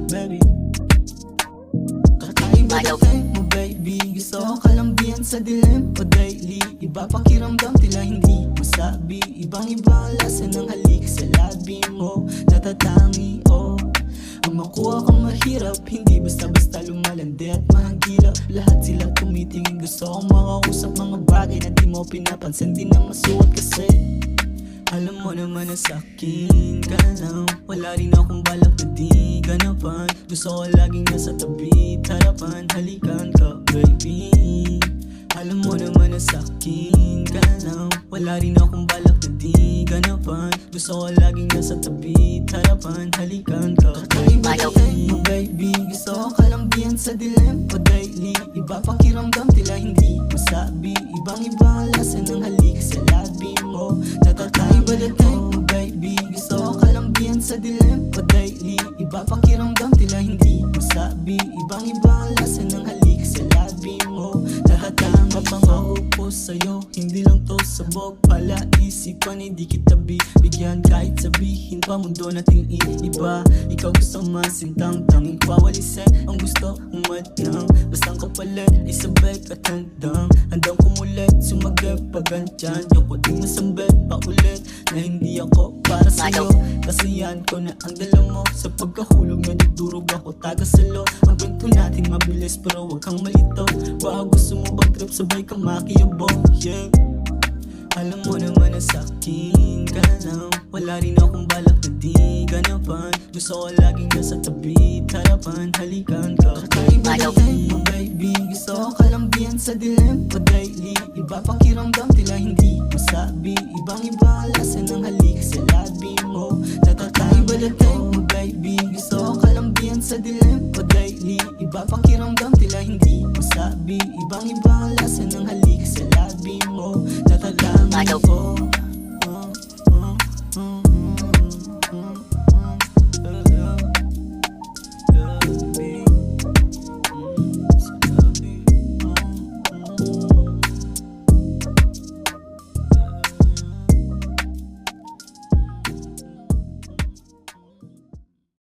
baby. Kakaiba dating mo baby, gusto ko kalambian sa dilim o daily. Iba pakiramdam tila hindi masabi, ibang iba ang lasa ng halik sa labi mo. Natatangi oh, ang makuha kang mahirap, hindi basta-basta lumalandi at mahagilap. Lahat sila tumitingin, gusto kong makausap mga bagay na di mo pinapansin, di na masuot kasi alam mo naman na sa'kin ka lang. Wala rin akong balak na di ganapan. Gusto ko laging nasa tabi, harapan, halikan ka baby. Alam mo naman na sa'kin ka lang. Wala rin akong balak na di ganapan. Gusto ko laging nasa tabi, harapan, halikan ka. Kakaiba dating mo baby, gusto ko kalambian sa dilim o daily. Iba pakiramdam tila hindi masabi, ibang iba ang lasa ng halik sa labi mo. Kakaiba dating mo baby, gusto ko kalambian sa dilim o daily. Iba pakiramdam tila hindi masabi, ibang iba ang lasa ng halik sa labi mo. Lahat ang mapangako ko sa'yo, hindi lang to sabog. Pala isipan, hindi kita bigyan kahit sabihin pa mundo nating iiba. Ikaw gusto masintang, tanging pawalisin ang gusto umatang. Bastang kapalit ay sabay at handang, handang kumulit, sumagay pagantyan. Yung ko di masambit pa ulit na hindi ako para sa'yo. Kasiyahan ko na ang dala mo, sa pagkahulog na nagdurog ako tagasalo. Ang kwento natin mabilis pero wag kang malito. Baka gusto mo bang trip sabay kang makiyabong, yeah. Alam mo naman na sa'kin ka lang. Wala rin akong balak na di ganapan. Gusto ko laging nasa tabi, harapan, halikan ka. Kakaiba dating mo baby, gusto ko kalambian sa dilim o daily. Iba pakiramdam tila hindi masabi, ibang iba ang lasa ng halik sa labi mo. Kakaiba dating mo baby, gusto ko kalambian sa dilim o daily. Iba pakiramdam tila hindi masabi, ibang iba ang lasa ng halik sa labi mo. Natatangi ko